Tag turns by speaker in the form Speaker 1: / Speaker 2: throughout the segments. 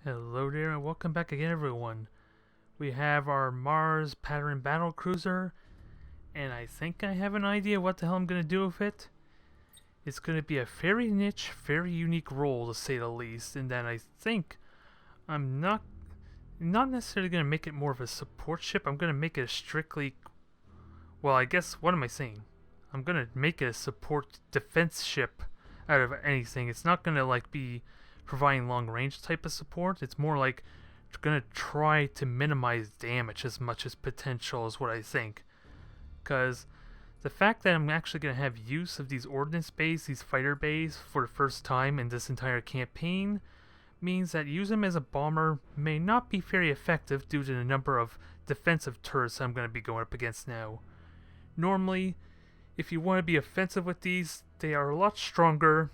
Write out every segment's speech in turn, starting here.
Speaker 1: Hello there and welcome back again everyone. We have our Mars pattern battlecruiser and I think I have an idea what the hell I'm going to do with it. It's going to be a very niche, very unique role to say the least, and then I think I'm not necessarily going to make it more of a support ship. I'm going to make it a strictly, well, I guess, what am I saying? I'm going to make it a support defense ship out of anything. It's not going to be providing long range type of support. It's more like gonna try to minimize damage as much as potential is what I think. Because the fact that I'm actually gonna have use of these ordnance bays, these fighter bays, for the first time in this entire campaign means that using them as a bomber may not be very effective due to the number of defensive turrets I'm gonna be going up against now. Normally, if you want to be offensive with these, they are a lot stronger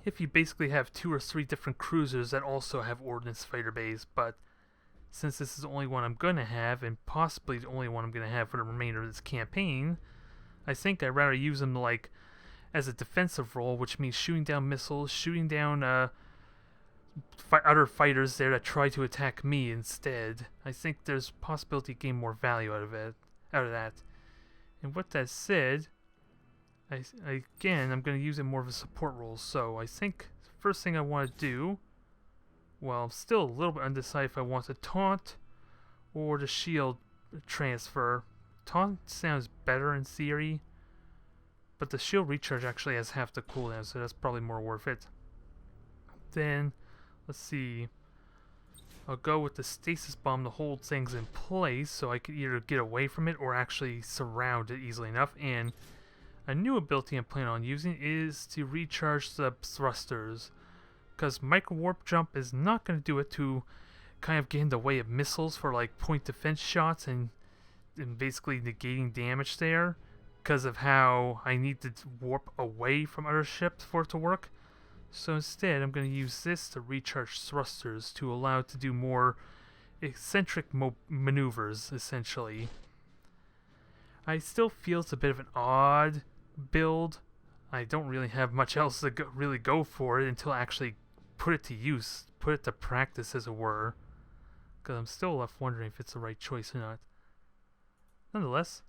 Speaker 1: if you basically have 2 or 3 different cruisers that also have ordnance fighter bays, but since this is the only one I'm going to have, and possibly the only one I'm going to have for the remainder of this campaign, I think I'd rather use them as a defensive role, which means shooting down missiles, shooting down other fighters there that try to attack me instead. I think there's possibility to gain more value out of that. And with that said, I'm going to use it more of a support role, so I think the first thing I want to do, well, I'm still a little bit undecided if I want to taunt or the shield transfer. Taunt sounds better in theory, but the shield recharge actually has half the cooldown, so that's probably more worth it. Then, let's see, I'll go with the stasis bomb to hold things in place so I can either get away from it or actually surround it easily enough. And a new ability I'm planning on using is to recharge the thrusters, because micro warp jump is not going to do it to kind of get in the way of missiles for point defense shots and basically negating damage there, because of how I need to warp away from other ships for it to work. So instead I'm going to use this to recharge thrusters to allow it to do more eccentric maneuvers essentially. I still feel it's a bit of an odd build. I don't really have much else to really go for it until I actually put it to use, put it to practice as it were, because I'm still left wondering if it's the right choice or not. Nonetheless,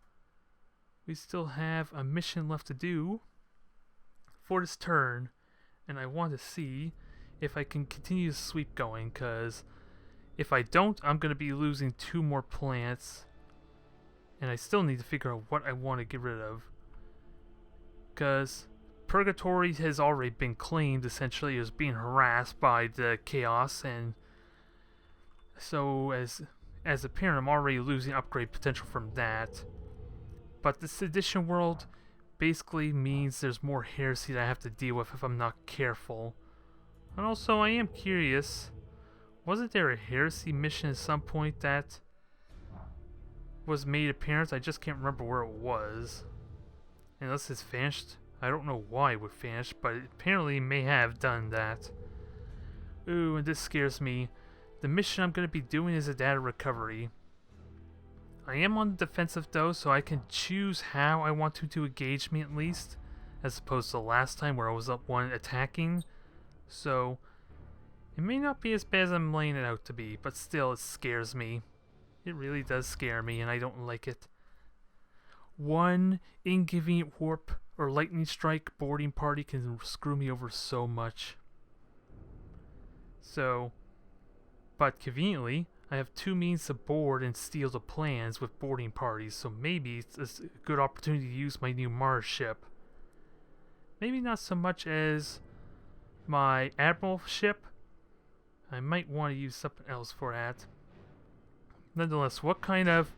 Speaker 1: we still have a mission left to do for this turn, and I want to see if I can continue the sweep going, because if I don't, I'm going to be losing 2 more plants, and I still need to figure out what I want to get rid of. Because Purgatory has already been claimed essentially as being harassed by the chaos, and so as a parent I'm already losing upgrade potential from that. But the Sedition world basically means there's more heresy that I have to deal with if I'm not careful. And also I am curious, wasn't there a heresy mission at some point that was made apparent? I just can't remember where it was. Unless it's vanished. I don't know why it would vanish, but it apparently may have done that. Ooh, and this scares me. The mission I'm going to be doing is a data recovery. I am on the defensive though, so I can choose how I want to engage me at least, as opposed to the last time where I was up one attacking. So, it may not be as bad as I'm laying it out to be, but still it scares me. It really does scare me, and I don't like it. One inconvenient warp or lightning strike boarding party can screw me over so much. So, but conveniently, I have 2 means to board and steal the plans with boarding parties, so maybe it's a good opportunity to use my new Mars ship. Maybe not so much as my Admiral ship. I might want to use something else for that. Nonetheless, what kind of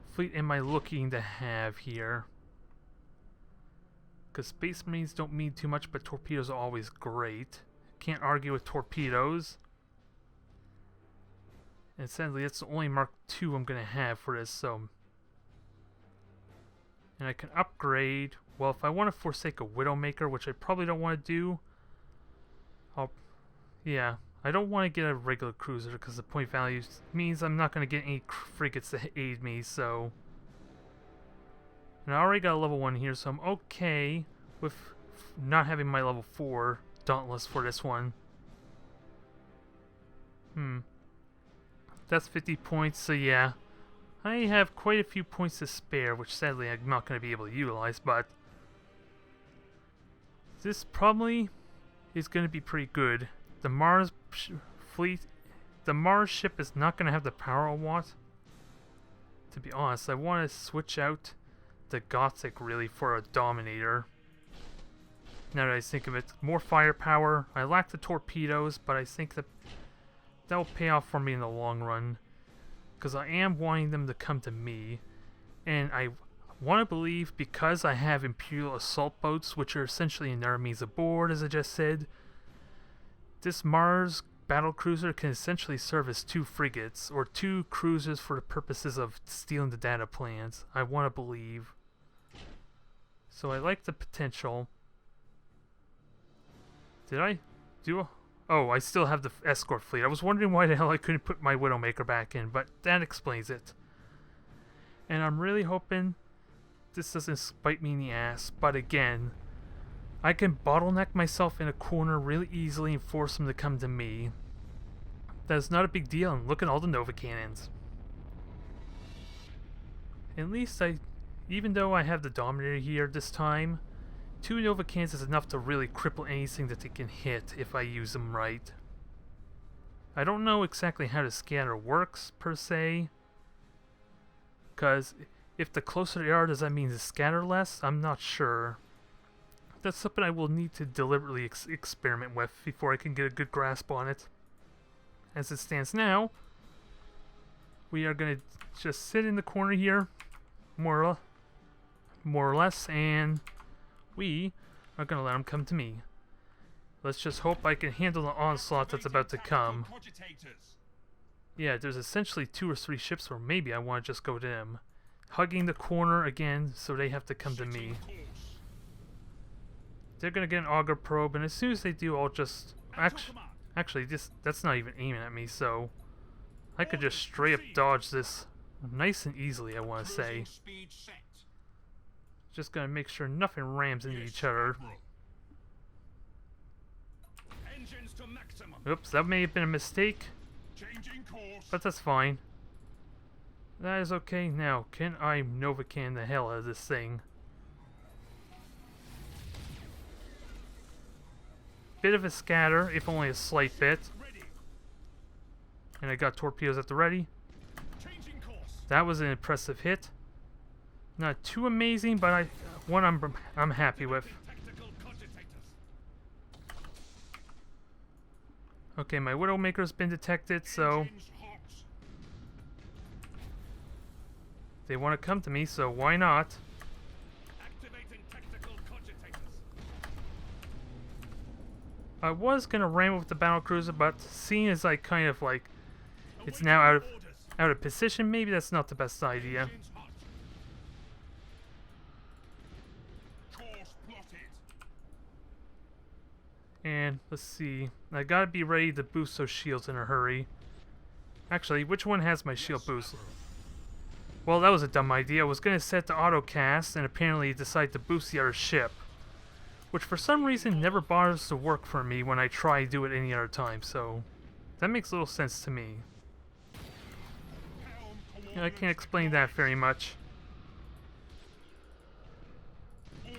Speaker 1: fleet am I looking to have here? Because Space Marines don't mean too much, but torpedoes are always great. Can't argue with torpedoes. And sadly, that's the only Mark II I'm going to have for this, so... And I can upgrade... Well, if I want to forsake a Widowmaker, which I probably don't want to do... Yeah, I don't want to get a regular cruiser, because the point value means I'm not going to get any frigates to aid me, so... And I already got a level 1 here, so I'm okay with not having my level 4 Dauntless for this one. That's 50 points, so yeah. I have quite a few points to spare, which sadly I'm not going to be able to utilize, but this probably is going to be pretty good. The Mars fleet, the Mars ship is not going to have the power I want. To be honest, I want to switch out the Gothic really for a Dominator. Now that I think of it, more firepower. I lack the torpedoes, but I think that will pay off for me in the long run, because I am wanting them to come to me, and I want to believe because I have Imperial assault boats, which are essentially an armies aboard, as I just said, this Mars battlecruiser can essentially serve as 2 frigates, or 2 cruisers for the purposes of stealing the data plans. I want to believe. So I like the potential. Did I do a... Oh, I still have the escort fleet. I was wondering why the hell I couldn't put my Widowmaker back in, but that explains it. And I'm really hoping this doesn't bite me in the ass, but again, I can bottleneck myself in a corner really easily and force them to come to me. That's not a big deal, and look at all the Nova Cannons. At least even though I have the Dominator here this time, 2 Nova Cannons is enough to really cripple anything that they can hit if I use them right. I don't know exactly how the scatter works, per se. Because if the closer they are, does that mean they scatter less? I'm not sure. That's something I will need to deliberately experiment with before I can get a good grasp on it. As it stands now, we are going to just sit in the corner here, more or less, and we are going to let them come to me. Let's just hope I can handle the onslaught that's about to come. Yeah, there's essentially 2 or 3 ships where maybe I want to just go to them. Hugging the corner again, so they have to come to me. They're going to get an auger probe, and as soon as they do, I'll just... Actually, that's not even aiming at me, so I could just straight up dodge this nice and easily, I want to say. Just gonna make sure nothing rams into each other. Oops, that may have been a mistake, but that's fine. That is okay. Now, can I Nova Can the hell out of this thing? Bit of a scatter, if only a slight bit. And I got torpedoes at the ready. That was an impressive hit. Not too amazing, but one I'm happy with. Okay, my Widowmaker's been detected, so they want to come to me, so why not? I was gonna ram with the battlecruiser, but seeing as I kind of like it's now out of position, maybe that's not the best idea. And let's see, I gotta be ready to boost those shields in a hurry. Actually, which one has my shield boost? Well, that was a dumb idea. I was gonna set the auto cast and apparently decide to boost the other ship, which for some reason never bothers to work for me when I try to do it any other time, so that makes little sense to me. I can't explain that very much.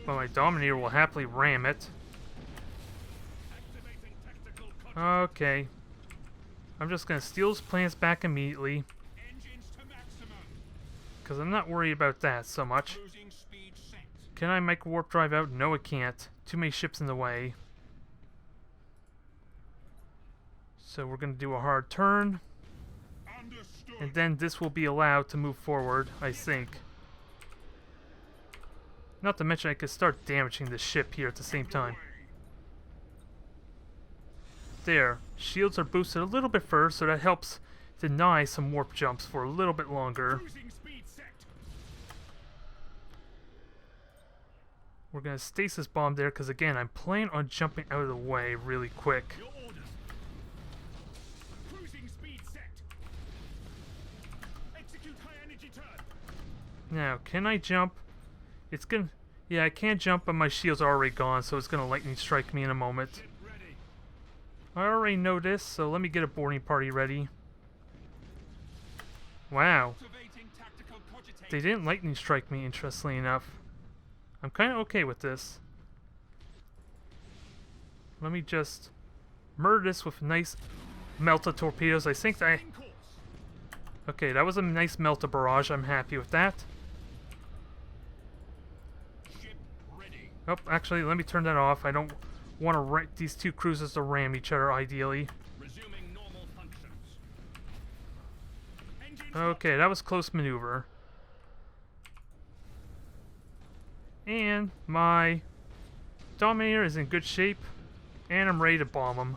Speaker 1: But my Dominator will happily ram it. Okay. I'm just gonna steal his plans back immediately, because I'm not worried about that so much. Can I make warp drive out? No, I can't. Too many ships in the way. So we're gonna do a hard turn. And then this will be allowed to move forward, I think. Not to mention I could start damaging the ship here at the same time. There. Shields are boosted a little bit first, so that helps deny some warp jumps for a little bit longer. We're going to stasis bomb there, because again, I'm planning on jumping out of the way really quick. Now, can I jump? It's gonna... Yeah, I can't jump, but my shields are already gone, so it's gonna lightning strike me in a moment. I already know this, so let me get a boarding party ready. Wow. They didn't lightning strike me, interestingly enough. I'm kind of okay with this. Let me just murder this with nice melta torpedoes. I think that... Okay, that was a nice melta barrage. I'm happy with that. Oh, actually, let me turn that off. I don't want to these two cruisers to ram each other, ideally. Okay, that was close maneuver. And my Dominator is in good shape. And I'm ready to bomb him.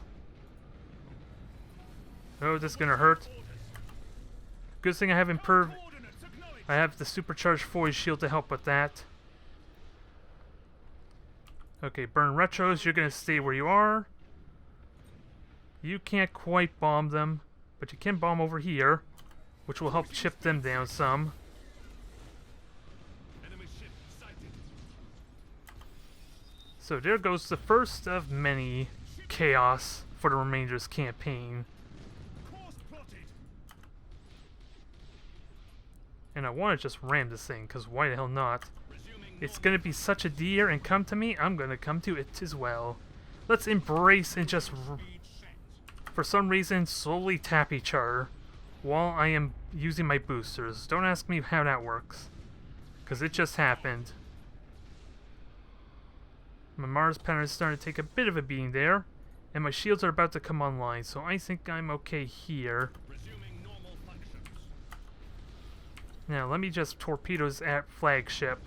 Speaker 1: Oh, this is gonna hurt. Good thing I have I have the supercharged foil shield to help with that. Okay, burn retros, you're gonna stay where you are. You can't quite bomb them, but you can bomb over here, which will help chip them down some. So there goes the first of many chaos for the Remainder's campaign. And I want to just ram this thing, because why the hell not? It's going to be such a deer, and come to me, I'm going to come to it as well. Let's embrace and just, for some reason, slowly tap each other while I am using my boosters. Don't ask me how that works, because it just happened. My Mars pattern is starting to take a bit of a beating there, and my shields are about to come online, so I think I'm okay here. Now, let me just torpedoes at flagship.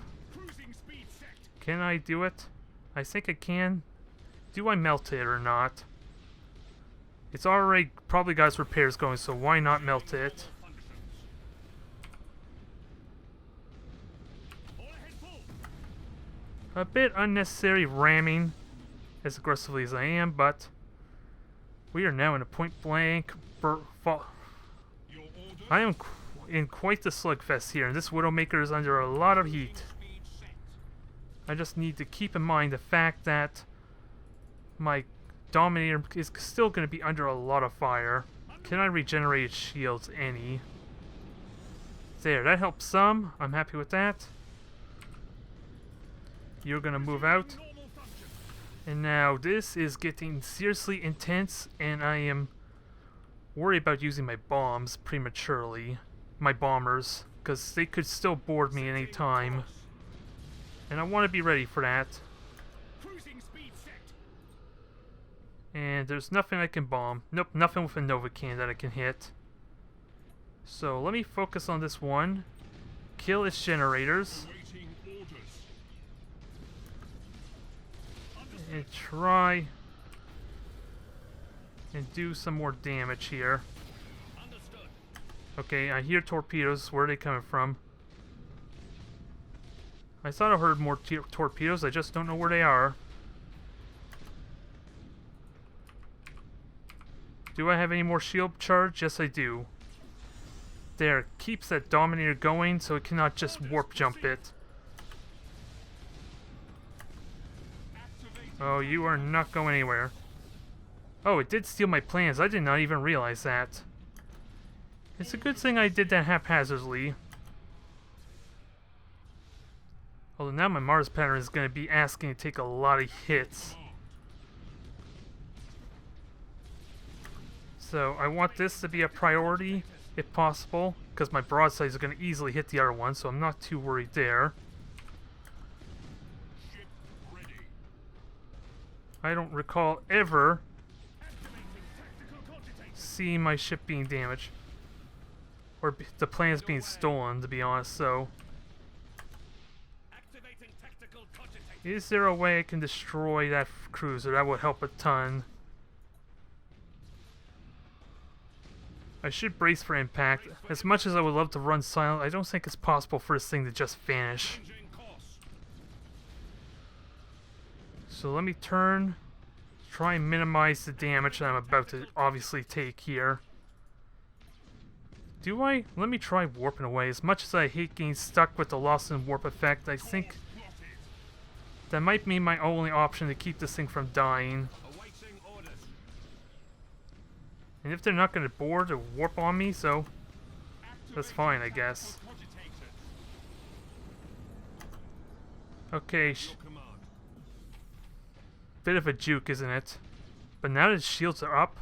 Speaker 1: Can I do it? I think I can. Do I melt it or not? It's already probably got its repairs going, so why not melt it? A bit unnecessary ramming, as aggressively as I am, but we are now in a point blank. I am in quite the slugfest here, and this Widowmaker is under a lot of heat. I just need to keep in mind the fact that my Dominator is still going to be under a lot of fire. Can I regenerate its shields any? There, that helps some. I'm happy with that. You're going to move out. And now this is getting seriously intense, and I am worried about using my bombs prematurely. My bombers, because they could still board me any time. And I want to be ready for that. And there's nothing I can bomb. Nope, nothing with a Novacan that I can hit. So let me focus on this one. Kill its generators. And try and do some more damage here. Okay, I hear torpedoes. Where are they coming from? I thought I heard more torpedoes. I just don't know where they are. Do I have any more shield charge? Yes, I do. There, keeps that Dominator going so it cannot just warp jump it. Oh, you are not going anywhere. Oh, it did steal my plans. I did not even realize that. It's a good thing I did that haphazardly. Although now my Mars pattern is going to be asking to take a lot of hits. So I want this to be a priority, if possible, because my broadsides are going to easily hit the other one, so I'm not too worried there. I don't recall ever seeing my ship being damaged. Or the plans being stolen, to be honest, so... Is there a way I can destroy that cruiser? That would help a ton. I should brace for impact. As much as I would love to run silent, I don't think it's possible for this thing to just vanish. So let me turn, try and minimize the damage that I'm about to obviously take here. Do I? Let me try warping away. As much as I hate getting stuck with the loss and warp effect, I think that might be my only option to keep this thing from dying. And if they're not going to board or warp on me, so that's fine, I guess. Okay, bit of a juke, isn't it? But now that his shields are up,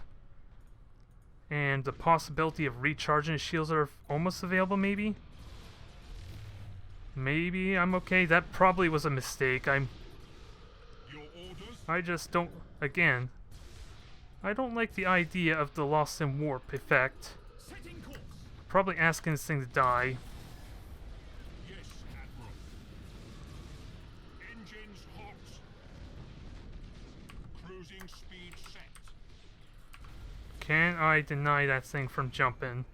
Speaker 1: and the possibility of recharging his shields are almost available, maybe? Maybe I'm okay. That probably was a mistake. I just don't... Again, I don't like the idea of the Lost in Warp effect. Probably asking this thing to die.
Speaker 2: Yes, Admiral. Engines hot. Cruising speed set.
Speaker 1: Can I deny that thing from jumping?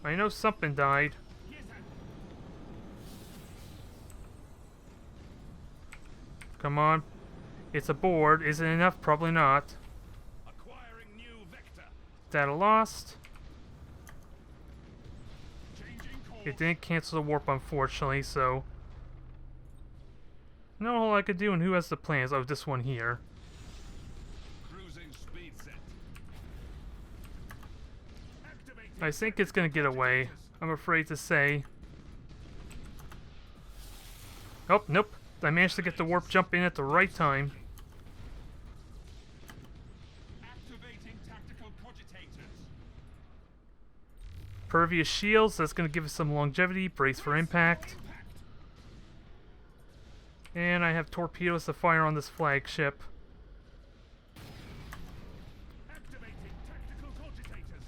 Speaker 1: I know something died. Come on. It's a board. Is it enough? Probably not.
Speaker 2: Acquiring new vector.
Speaker 1: Data lost.
Speaker 2: Changing course.
Speaker 1: It didn't cancel the warp, unfortunately, so... No whole I could do, and who has the plans? Oh, this one here.
Speaker 2: Cruising speed set. Activating
Speaker 1: I think it's gonna get away. I'm afraid to say. Oh, nope. I managed to get the warp jump in at the right time.
Speaker 2: Activating tactical cogitators.
Speaker 1: Pervious shields, that's gonna give us some longevity. Brace for impact. And I have torpedoes to fire on this flagship.
Speaker 2: Activating tactical cogitators.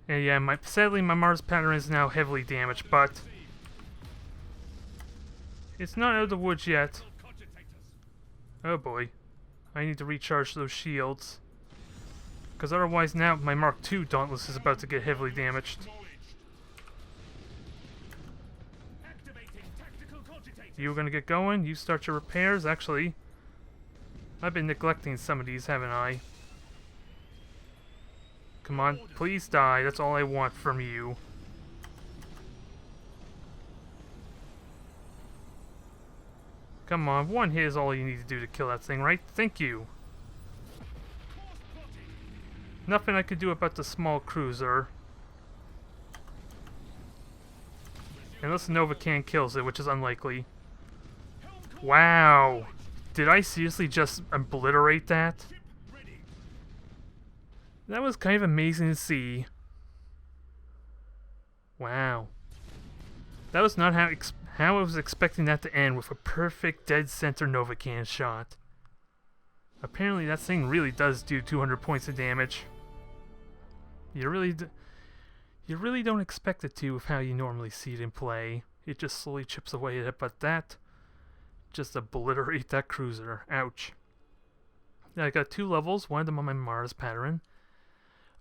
Speaker 1: And yeah, sadly my Mars pattern is now heavily damaged, but it's not out of the woods yet.
Speaker 2: Cogitators.
Speaker 1: Oh boy. I need to recharge those shields. Because otherwise now my Mark II Dauntless is about to get heavily damaged.
Speaker 2: Acknowledged. Activating tactical cogitators.
Speaker 1: You're gonna get going, you start your repairs. Actually, I've been neglecting some of these, haven't I? Come on, please die. That's all I want from you. Come on, one hit is all you need to do to kill that thing, right? Thank you.
Speaker 2: Course plotting.
Speaker 1: Nothing I could do about the small cruiser. Unless Nova Can kills it, which is unlikely.
Speaker 2: Helm course.
Speaker 1: Wow. Did I seriously just obliterate that?
Speaker 2: Ship ready.
Speaker 1: That was kind of amazing to see. Wow. That was not how I was expecting that to end, with a perfect dead center Nova Can shot. Apparently that thing really does do 200 points of damage. You really don't expect it to with how you normally see it in play. It just slowly chips away at it, but that just obliterate that cruiser. Ouch. I got 2 levels, one of them on my Mars pattern.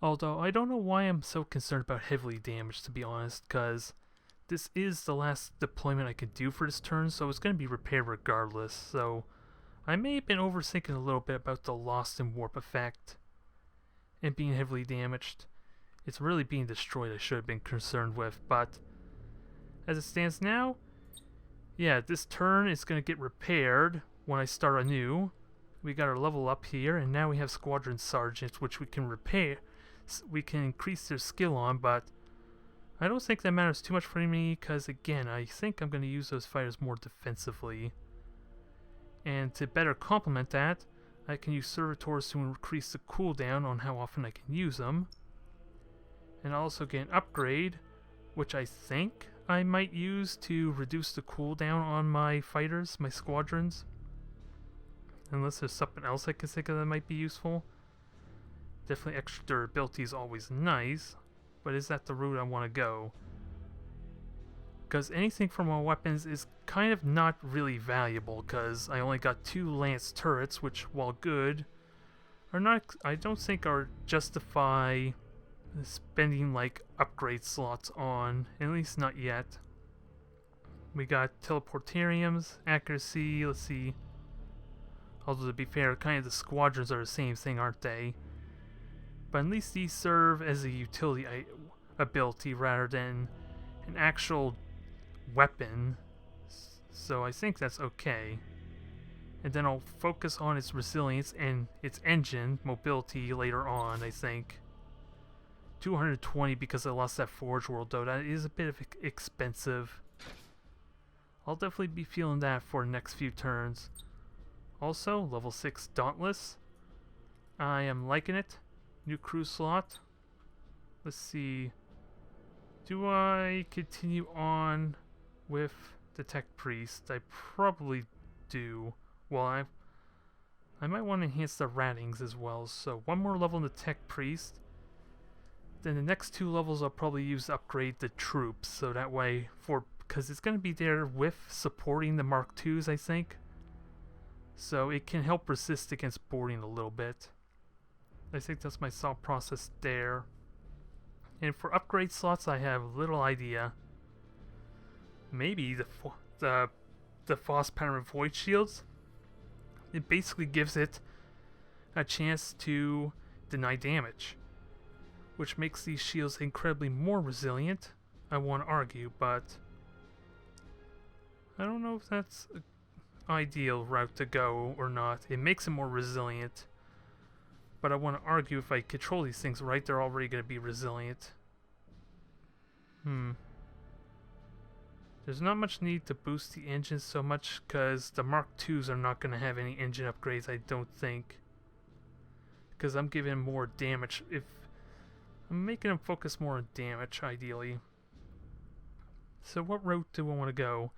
Speaker 1: Although I don't know why I'm so concerned about heavily damaged, to be honest, because this is the last deployment I could do for this turn, so it's going to be repaired regardless. So I may have been overthinking a little bit about the Lost in Warp effect and being heavily damaged. It's really being destroyed I should have been concerned with, but as it stands now, yeah, this turn is going to get repaired when I start anew. We got our level up here, and now we have Squadron Sergeants, which we can repair. We can increase their skill on, but I don't think that matters too much for me, because again, I think I'm going to use those fighters more defensively. And to better complement that, I can use Servitors to increase the cooldown on how often I can use them. And I'll also get an upgrade, which I think I might use to reduce the cooldown on my fighters, my squadrons. Unless there's something else I can think of that might be useful. Definitely extra durability is always nice, but is that the route I want to go? Because anything from my weapons is kind of not really valuable, because I only got 2 Lance turrets, which, while good, are not, I don't think are justify spending like upgrade slots on, at least not yet. We got teleportariums, accuracy, let's see. Although to be fair, kind of the squadrons are the same thing, aren't they? But at least these serve as a utility ability rather than an actual weapon. So I think that's okay. And then I'll focus on its resilience and its engine mobility later on, I think. 220 because I lost that Forge World though. That is a bit of expensive. I'll definitely be feeling that for the next few turns. Also, level 6 Dauntless. I am liking it. New crew slot. Let's see. Do I continue on with the Tech Priest? I probably do. Well, I might want to enhance the rattings as well. So one more level in the Tech Priest. Then the next 2 levels I'll probably use to upgrade the troops. So that way, because it's going to be there with supporting the Mark IIs, I think. So it can help resist against boarding a little bit. I think that's my thought process there. And for upgrade slots, I have little idea. Maybe the Frost Pattern Void Shields. It basically gives it a chance to deny damage, which makes these shields incredibly more resilient, I want to argue, but I don't know if that's an ideal route to go or not. It makes it more resilient, but I want to argue if I control these things right, they're already going to be resilient. There's not much need to boost the engines so much because the Mark IIs are not going to have any engine upgrades, I don't think. Because I'm giving them more damage. If I'm making them focus more on damage, ideally. So what route do I want to go?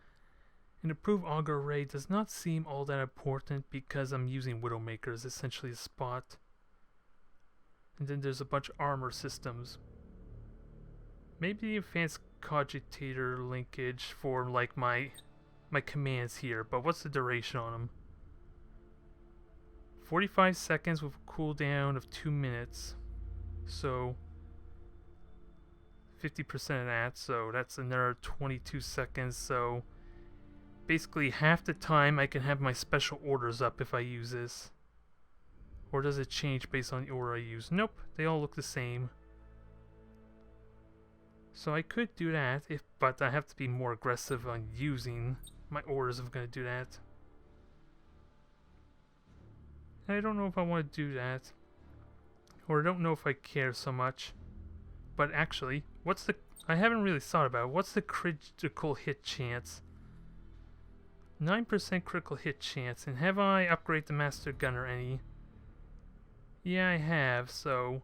Speaker 1: An improved auger array does not seem all that important because I'm using Widowmaker as essentially a spot. And then there's a bunch of armor systems. Maybe the advanced cogitator linkage for like my commands here, but what's the duration on them? 45 seconds with a cooldown of 2 minutes. So 50% of that, so that's another 22 seconds. So basically half the time I can have my special orders up if I use this. Or does it change based on the order I use? Nope, they all look the same. So I could do that, but I have to be more aggressive on using my orders if I'm going to do that. I don't know if I want to do that. Or I don't know if I care so much. But actually, I haven't really thought about it. What's the critical hit chance? 9% critical hit chance. And have I upgraded the Master Gunner any? Yeah, I have, so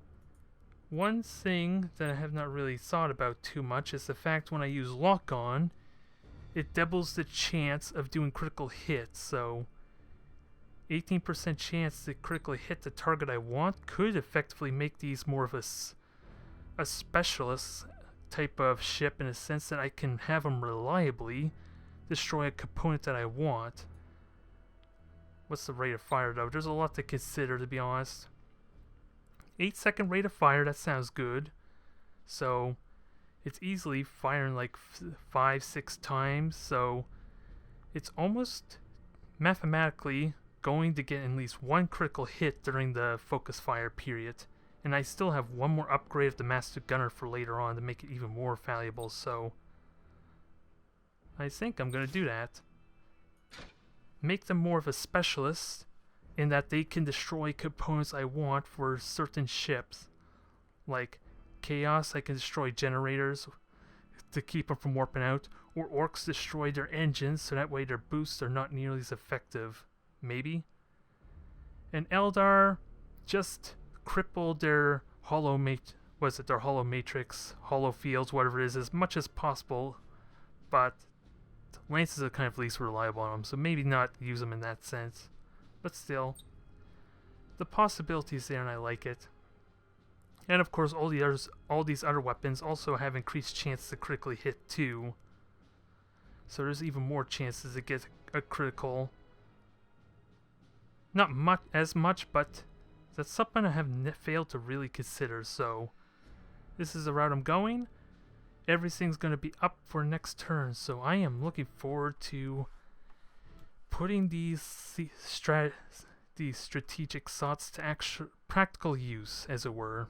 Speaker 1: one thing that I have not really thought about too much is the fact when I use lock on, it doubles the chance of doing critical hits, so 18% chance to critically hit the target I want could effectively make these more of a specialist type of ship in a sense that I can have them reliably destroy a component that I want. What's the rate of fire though? There's a lot to consider, to be honest. 8-second rate of fire, that sounds good. So it's easily firing like 5-6 times, so it's almost mathematically going to get at least one critical hit during the focus fire period. And I still have one more upgrade of the Master Gunner for later on to make it even more valuable, so I think I'm going to do that. Make them more of a specialist in that they can destroy components I want for certain ships. Like Chaos, I can destroy generators to keep them from warping out, or Orcs destroy their engines so that way their boosts are not nearly as effective. Maybe. And Eldar just cripple their hollow matrix, hollow fields, whatever it is, as much as possible, but Lances are kind of least reliable on them, so maybe not use them in that sense. But still, the possibility is there and I like it. And of course, all these other weapons also have increased chance to critically hit too. So there's even more chances to get a critical. Not as much, but that's something I have failed to really consider. So this is the route I'm going. Everything's going to be up for next turn, so I am looking forward to putting these strategic thoughts to actual practical use, as it were.